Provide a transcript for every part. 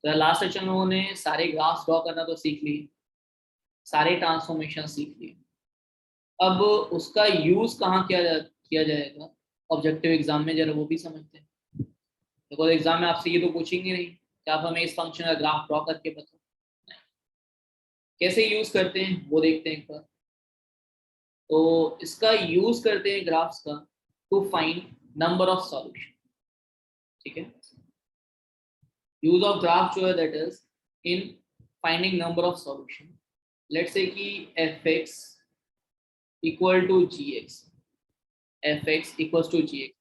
तो last session में लोगों ने सारे ग्राफ्स ड्रॉ करना तो सीख लिए, सारे ट्रांसफॉर्मेशन सीख लिए। अब उसका यूज कहाँ किया जाएगा ऑब्जेक्टिव एग्जाम में, जरा वो भी समझते हैं। देखो एग्जाम में आपसे ये तो पूछेंगे नहीं कि आप हमें इस फंक्शन का ग्राफ ड्रॉ करके बताओ, कैसे यूज करते हैं वो देखते हैं एक बार। तो इसका यूज करते हैं ग्राफ्स का to find number of solution. ठीक है, यूज ऑफ ग्राफ जो है that is in finding number of solution. Let's say कि fx equal to gx, fx equal to gx,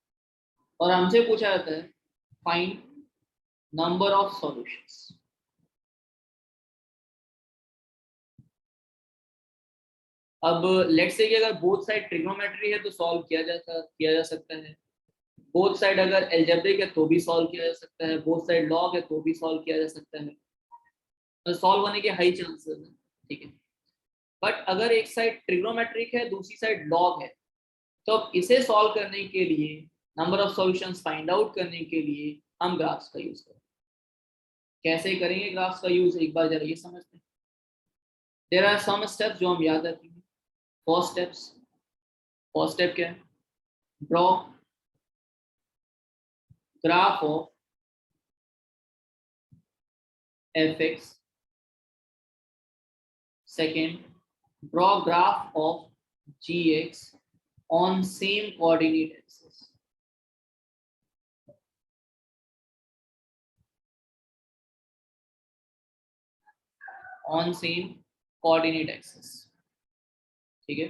और हमसे पूछा जाता है फाइंड नंबर ऑफ सॉल्यूशंस। अब लेट्स से कि अगर बोथ साइड ट्रिग्नोमेट्री है तो सॉल्व किया जा सकता है। बोथ साइड अगर एल्जेब्रिक है तो भी सॉल्व किया जा सकता है। बोथ साइड लॉग है तो भी सॉल्व किया जा सकता है। तो सॉल्व होने के हाई चांसेस हैं। ठीक है, बट अगर एक साइड ट्रिग्नोमेट्रिक है दूसरी साइड लॉग है, तो अब इसे सॉल्व करने के लिए, number of solutions find out करने के लिए हम ग्राफ्स का यूज करें। कैसे करेंगे ग्राफ्स का यूज, एक बार जरा ये समझते हैं। देयर आर सम स्टेप्स जो हम याद रखेंगे। फर्स्ट स्टेप क्या है? Draw graph of fx। Second, draw graph of gx on same coordinate axis. On same coordinate axis. ठीक है।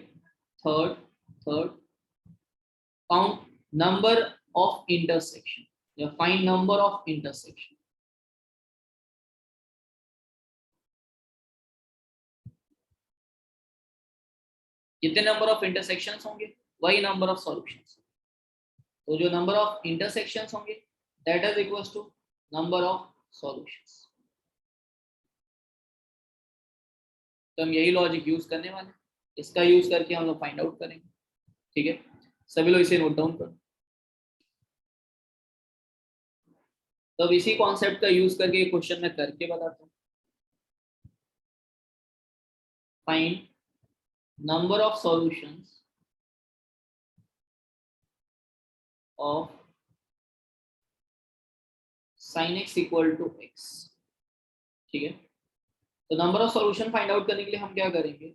Third, count number of intersection या find number of intersection। कितने नंबर ऑफ इंटरसेक्शंस होंगे, वही number of solutions. तो जो number of intersections होंगे that is equal to number of solutions. तो हम यही लॉजिक यूज करने वाले हैं, इसका यूज करके हम लोग फाइंड आउट करेंगे। ठीक है, सभी लोग इसे नोट डाउन करो। तो अब इसी कॉन्सेप्ट का यूज करके क्वेश्चन में करके बताता हूँ। Find number of solutions of sin x equal to x। ठीक है, तो number of solution find out करने के लिए हम क्या करेंगे,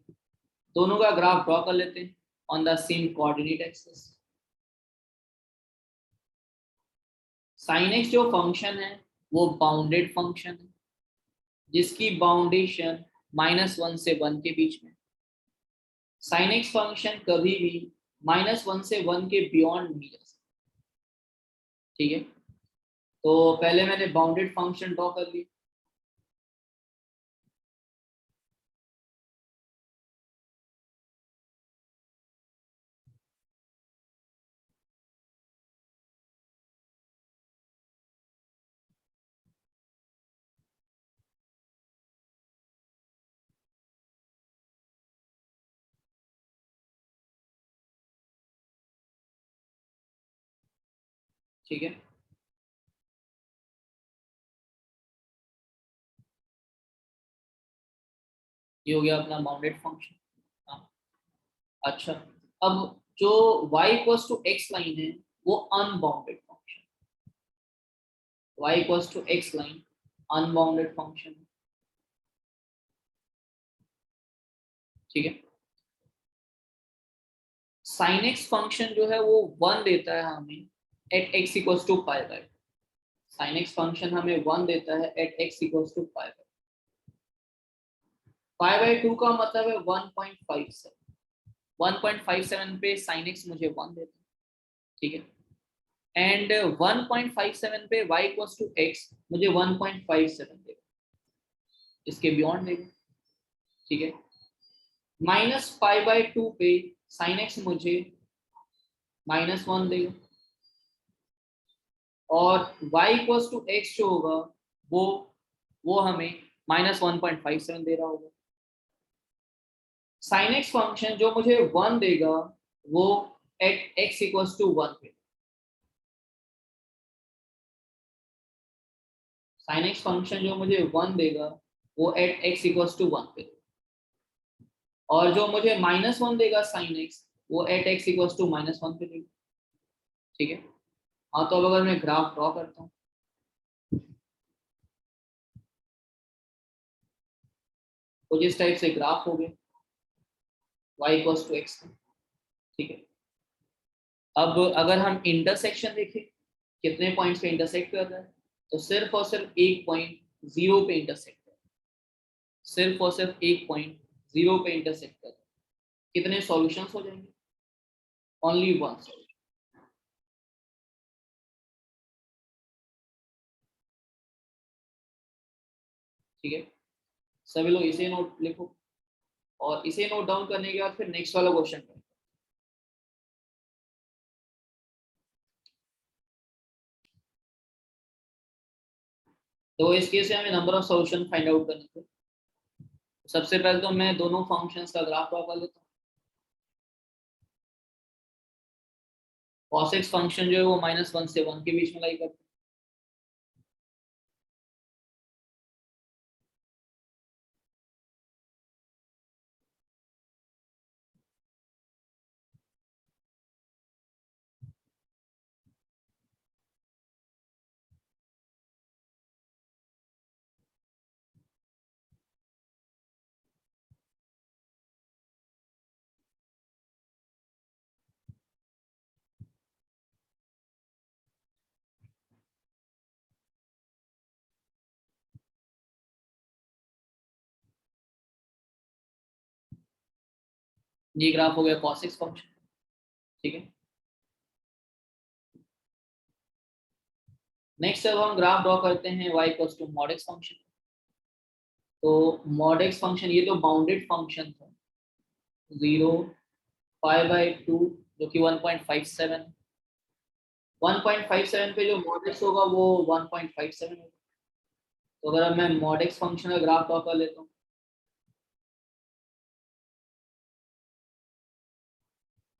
दोनों का ग्राफ ड्रॉ कर लेते हैं on the same coordinate axis. sin x जो फंक्शन है वो बाउंडेड फंक्शन है, जिसकी बाउंडेशन -1 से 1 के बीच में। sin x फंक्शन कभी भी -1 से 1 के बियॉन्ड नहीं जा सकता। ठीक है, तो पहले मैंने बाउंडेड फंक्शन ड्रॉ कर लिया। ठीक है, ये हो गया अपना बाउंडेड फंक्शन। हाँ, अच्छा, अब जो y equals to x line है वो unbounded function. y equals to x line unbounded function. ठीक है, sin x फंक्शन जो है वो 1 देता है हमें at x equals to pi by. sin x function हमें 1 देता है at x equals to pi by 2 का मतलब है 1.57। 1.57 पे sin x मुझे 1 देता है। ठीक है, एंड 1.57 पे y इक्वल्स टू x मुझे 1.57 देगा, इसके बियॉन्ड देगा। ठीक है, -π/2 पे sin x मुझे -1 देगा, और y इक्वल्स टू x जो होगा वो हमें -1.57 दे रहा होगा। sin x फंक्शन जो मुझे 1 देगा वो एट x इक्वल्स टू 1 पे। साइन एक्स फंक्शन जो मुझे 1 देगा वो एट एक्स इक्वल्स टू 1 पे, और जो मुझे -1 देगा साइन एक्स वो एट एक्स इक्वल्स टू -1 पे देगा। ठीक है। हाँ, तो अब अगर मैं ग्राफ ड्रॉ करता हूँ, तो जिस टाइप से ग्राफ हो गया y इक्वल्स टू एक्स। ठीक है। अब अगर हम इंटरसेक्शन देखें, कितने पॉइंट्स पे इंटरसेक्ट कर रहा है, तो सिर्फ और सिर्फ एक पॉइंट जीरो पे इंटरसेक्ट कर रहा है, सिर्फ और सिर्फ एक पॉइंट जीरो पे इंटरसेक्ट कर रहा है। कितने सॉल्यूशंस हो जाएंगे? Only one solution. ठीक है, सभी लोग इसे नोट लिखो, और इसे नोट डाउन करने के बाद फिर नेक्स्ट वाला क्वेश्चन करें। तो इस केस से हमें number of solution find out करने थे। सबसे पहले तो मैं दोनों फंक्शंस का ग्राफ ड्रॉ कर लेता हूँ। cos x फंक्शन जो है वो -1 से 1 के बीच में लाई करता है। ये ग्राफ हो गया cos x फंक्शन। ठीक है। नेक्स्ट अब हम ग्राफ ड्रॉ करते हैं y equals to mod x function. तो mod x फंक्शन ये तो बाउंडेड फंक्शन था, 0 π/2 जो कि 1.57, 1.57 पे जो mod x होगा वो 1.57 होगा। तो अगर अब मैं mod x फंक्शन का ग्राफ ड्रॉ कर लेता हूँ,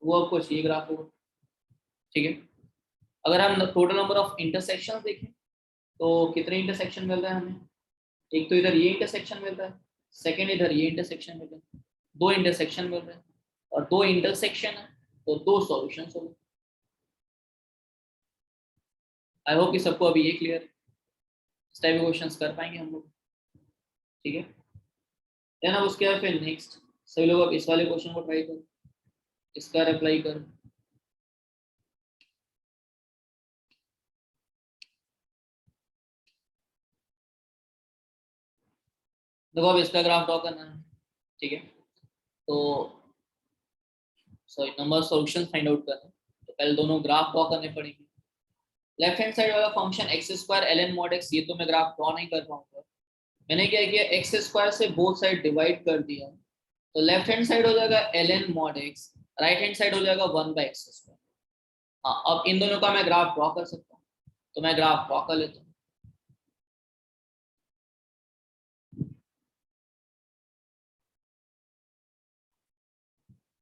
वो अब कुछ ये ग्राफ होगा। ठीक है। अगर हम टोटल नंबर ऑफ इंटरसेक्शन देखें, तो कितने इंटरसेक्शन मिल रहे हैं हमें? एक तो इधर ये इंटरसेक्शन मिल रहा है, सेकेंड इधर ये इंटरसेक्शन मिल रहा है, दो इंटरसेक्शन मिल रहे हैं, और दो इंटरसेक्शन है तो दो सॉल्यूशंस हो गए। आई होप कि सबको अभी ये क्लियर है। इस टाइप के क्वेश्चंस कर पाएंगे हम लोग। ठीक है। देन अब उसके बाद फिर नेक्स्ट सभी लोग अब इस वाले क्वेश्चन को ट्राई करो, इसका रिप्लाई करो। देखो अब इसका ग्राफ ड्रॉ करना है। ठीक है। तो sorry, number solution find out करना है, तो पहले दोनों ग्राफ ड्रॉ करने पड़ेंगे। लेफ्ट हैंड साइड वाला function x square L N mod x, ये तो मैं ग्राफ ड्रॉ नहीं कर पाऊंगा। मैंने क्या किया, एक्स स्क्वायर से बोथ साइड डिवाइड कर दिया, तो लेफ्ट हैंड साइड हो जाएगा L N mod x, right hand side हो जाएगा 1/x²। हाँ, अब इन दोनों का मैं ग्राफ ड्रॉ कर सकता हूँ, तो मैं ग्राफ ड्रॉ कर लेता हूँ।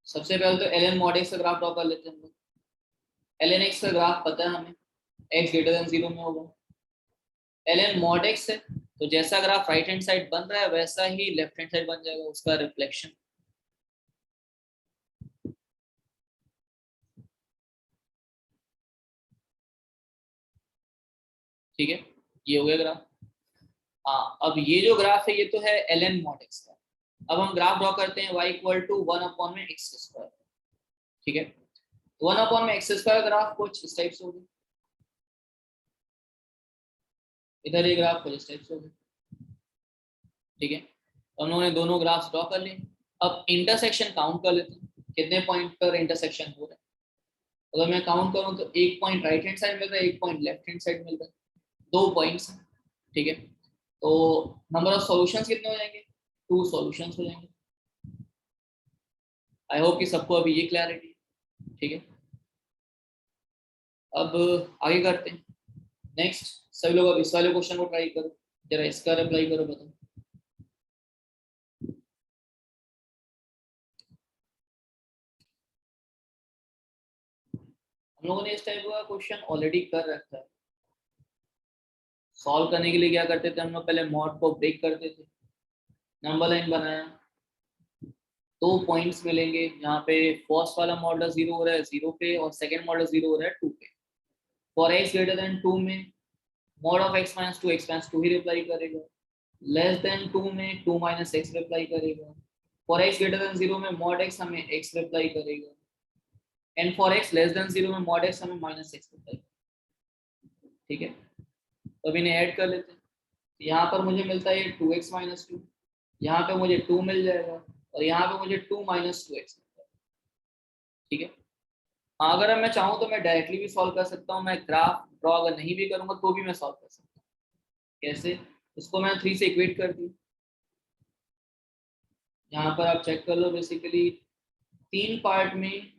सबसे पहले तो एल एन मॉड एक्स का ग्राफ ड्रॉ कर लेते हैं हम लोग। एल एन एक्स का ग्राफ पता है हमें, एक्स ग्रेटर देन 0 में होगा। एल एन मॉड एक्स है, तो जैसा ग्राफ राइट हैंड साइड बन रहा है वैसा ही लेफ्ट हैंड साइड बन जाएगा, उसका रिफ्लेक्शन। ठीक है, ये हो गया ग्राफ। हाँ, अब ये जो ग्राफ है ये तो है एल एन मॉड एक्स का। अब हम ग्राफ ड्रॉ करते हैं y इक्वल टू 1/x²। ठीक है, 1/x² ग्राफ कुछ इस टाइप से होगा, इधर ये ग्राफ कुछ इस टाइप से होगा। ठीक है, तो हम लोगों ने दोनों ग्राफ्स ड्रॉ कर लिए। अब इंटरसेक्शन काउंट कर लेते हैं, कितने पॉइंट पर इंटरसेक्शन हो रहा है। अगर मैं काउंट करूं तो एक पॉइंट राइट हैंड साइड मिल रहा है, एक पॉइंट लेफ्ट हैंड साइड मिल रहा है, दो पॉइंट्स हैं। ठीक है, तो नंबर ऑफ सॉल्यूशंस कितने हो जाएंगे? टू सॉल्यूशंस हो जाएंगे। आई होप कि सबको अभी ये क्लैरिटी है। ठीक है, अब आगे करते हैं। नेक्स्ट सभी लोग अब इस वाले क्वेश्चन को ट्राई करो, जरा इसका रिप्लाई करो, बताओ। हम लोगों ने इस टाइप का क्वेश्चन ऑलरेडी कर रखा है, सॉल्व करने के लिए क्या करते थे हम लोग, पहले मॉड को ब्रेक करते थे, नंबर लाइन बनाया, 2 पॉइंट्स मिलेंगे, यहाँ पे फर्स्ट वाला मॉडल 0 हो रहा है 0 पे, और सेकंड मॉडल 0 हो रहा है 2 पे। फॉर x ग्रेटर देन 2 में mod of x minus two x minus two he reply करेगा, लेस देन 2 में 2 माइनस एक्स रिप्लाई करेगा, फॉर x ग्रेटर देन 0 में मॉड x हमें x रिप्लाई करेगा, and for x less than 0 में mod x हमें minus x reply करेगा। ठीक है, तो अब इन्हें ऐड कर लेते हैं। यहाँ पर मुझे मिलता है 2x माइनस टू, यहाँ पे मुझे 2 मिल जाएगा, और यहाँ पे मुझे 2 माइनस टू एक्स। ठीक है, अगर अब मैं चाहूँ तो मैं डायरेक्टली भी सॉल्व कर सकता हूँ, मैं ग्राफ ड्रॉ अगर नहीं भी करूंगा तो भी मैं सॉल्व कर सकता हूँ। कैसे? उसको मैं 3 से इक्वेट कर दी, यहाँ पर आप चेक कर लो, बेसिकली 3 पार्ट में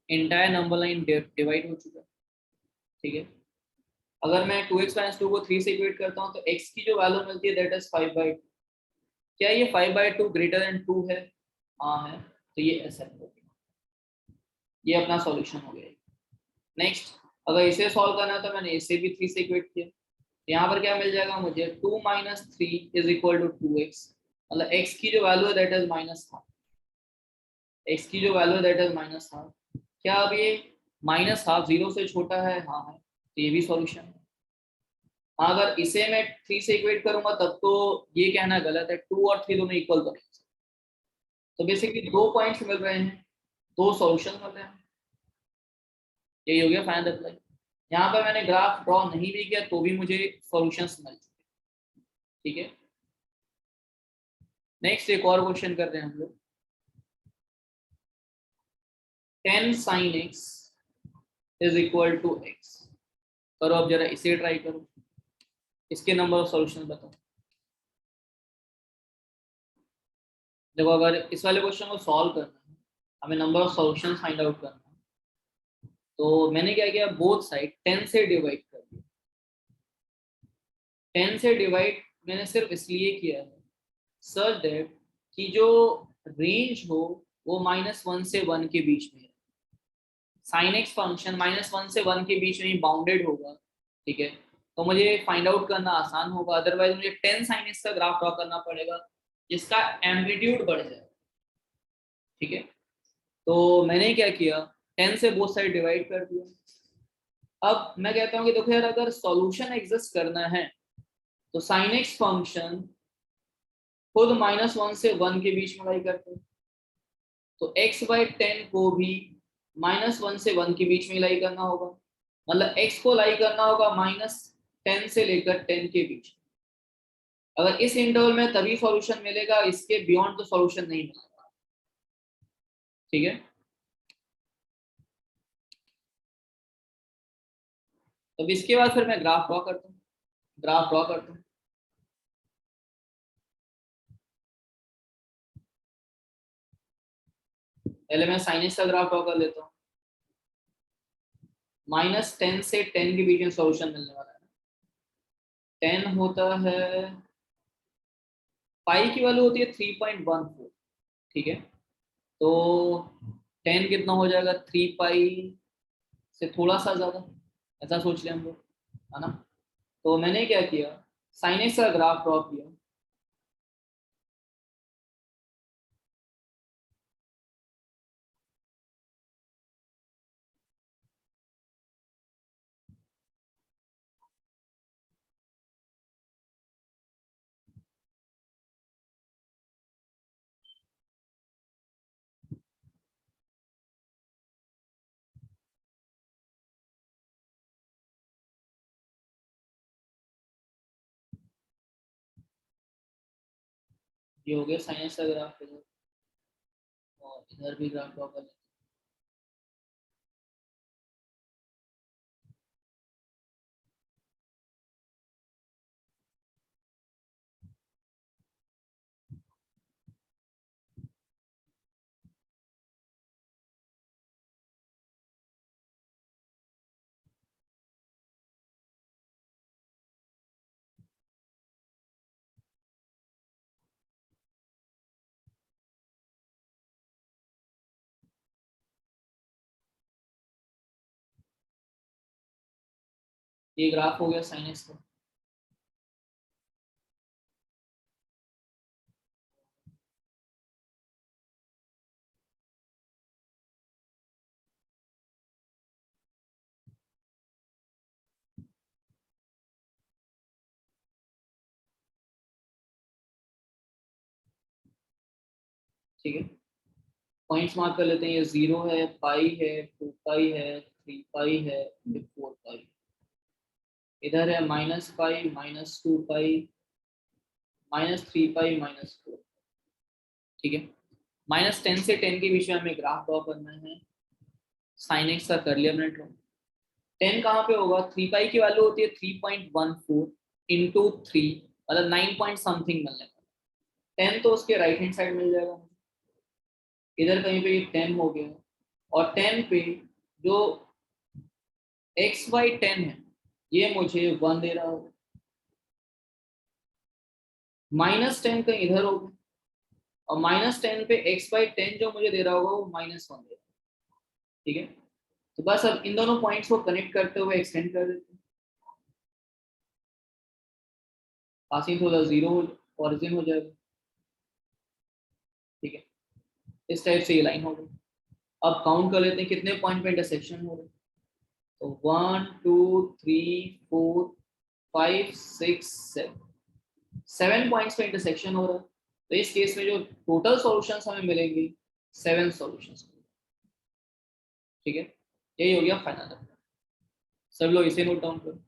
इंटायर नंबर लाइन डिवाइड हो चुका है। ठीक है, अगर मैं 2x माइनस टू को 3 से इक्वेट करता हूँ तो x की जो वैल्यू मिलती है दैट इज 5/2। क्या ये 5/2 ग्रेटर देन 2 है? हाँ है, तो ये एक्सेप्ट हो गया, ये अपना सॉल्यूशन हो गया। नेक्स्ट, अगर इसे सॉल्व करना है तो मैंने इसे भी 3 से इक्वेट किया, यहाँ पर क्या मिल जाएगा मुझे, 2 minus three is equal to 2x, मतलब x की जो वैल्यू है that is minus half, x की जो वैल्यू है दैट इज माइनस हाफ। क्या अब ये माइनस हाफ 0 से छोटा है? हाँ है, तो ये भी सॉल्यूशन है। हाँ, अगर इसे मैं 3 से इक्वेट करूंगा तब तो ये कहना गलत है, 2 और 3 दोनों इक्वल तो नहीं। तो बेसिकली 2 पॉइंट्स मिल रहे हैं, 2 सॉल्यूशन मिल रहे हैं, यही हो गया फाइनल अप्लाई। यहाँ पर मैंने ग्राफ ड्रॉ नहीं भी किया तो भी मुझे सॉल्यूशंस मिल चुके। ठीक है, नेक्स्ट एक और क्वेश्चन करते हैं हम लोग। 10 sin x is equal to x। करो अब जरा इसे ट्राई करो, इसके नंबर ऑफ सॉल्यूशन बताओ। देखो, अगर इस वाले क्वेश्चन को सॉल्व करना है, हमें number of solution find out करना है, तो मैंने क्या किया, बोथ साइड 10 से डिवाइड कर दिया। 10 से डिवाइड मैंने सिर्फ इसलिए किया है सच दैट कि जो रेंज हो वो -1 से 1 के बीच में है। साइन एक्स फंक्शन -1 से 1 के बीच में ही बाउंडेड होगा। ठीक है, तो मुझे फाइंड आउट करना आसान होगा, अदरवाइज मुझे 10 साइन एक्स का ग्राफ ड्रॉ करना पड़ेगा जिसका एम्पलीट्यूड बढ़ जाए। ठीक है, तो मैंने क्या किया, 10 से बोथ साइड डिवाइड कर दिया। अब मैं कहता हूँ कि देखो यार, अगर सॉल्यूशन एग्जिस्ट करना है तो साइन एक्स फंक्शन खुद -1 से 1 के बीच में लाई करते हैं, तो x/10 को भी -1 से 1 के बीच में लाई करना होगा, मतलब x को लाई करना होगा -10 से लेकर 10 के बीच। अगर इस इंटरवल में तभी सॉल्यूशन मिलेगा, इसके बियॉन्ड तो सॉल्यूशन नहीं मिलेगा। ठीक है, तो इसके बाद फिर मैं ग्राफ ड्रॉ करता हूँ, ग्राफ ड्रॉ करता हूँ। पहले मैं साइन एक्स का ग्राफ ड्रॉ कर लेता हूँ। -10 से 10 के बीच में सॉल्यूशन मिलने वाला है। 10 होता है, पाई की वैल्यू होती है 3.14। ठीक है, तो 10 कितना हो जाएगा, 3 पाई से थोड़ा सा ज्यादा, ऐसा सोच लें हम लोग, है ना। तो मैंने क्या किया, साइन एक्स का ग्राफ ड्रॉ किया। ये हो गया साइन एक्स का ग्राफ, और इधर भी ग्राफ ड्रॉ कर लेते हैं। ये ग्राफ हो गया साइन एक्स का। ठीक है, पॉइंट्स मार्क कर लेते हैं। ये 0 है, पाई है, 2 पाई है, 3 पाई है, फिर 4 पाई। इधर है -पाई, -2 पाई, -3 पाई, -4। ठीक है, -10 से 10 के बीच में हमें ग्राफ ड्रॉ करना है। साइन एक्स का कर लिया मैंने ड्रॉ। 10 कहाँ पे होगा? 3 पाई की वैल्यू होती है 3.14 इंटू 3, मतलब 9 पॉइंट समथिंग मिलने का। 10 तो उसके राइट हैंड साइड मिल जाएगा, इधर कहीं पे 10 हो गया। और 10 पे जो x/10 है ये मुझे 1 दे रहा होगा। -10 कहीं इधर होगा, और -10 पे x/10 जो मुझे दे रहा होगा वो -1 दे रहा होगा। ठीक है, तो बस अब इन दोनों पॉइंट्स को कनेक्ट करते हुए एक्सटेंड कर देते हैं। Passing through the zero origin हो जाएगा। ठीक है, इस टाइप से ये लाइन हो गई। अब काउंट कर लेते हैं कितने पॉइंट पे इंटरसेक्शन हो रहे हैं। तो 1 2 3 4 5 6 7 पॉइंट्स पे इंटरसेक्शन हो रहा है। तो इस केस में जो टोटल सॉल्यूशंस हमें मिलेंगे 7 सॉल्यूशंस। ठीक है, यही हो गया फाइनल। सब लोग इसे नोट डाउन करो।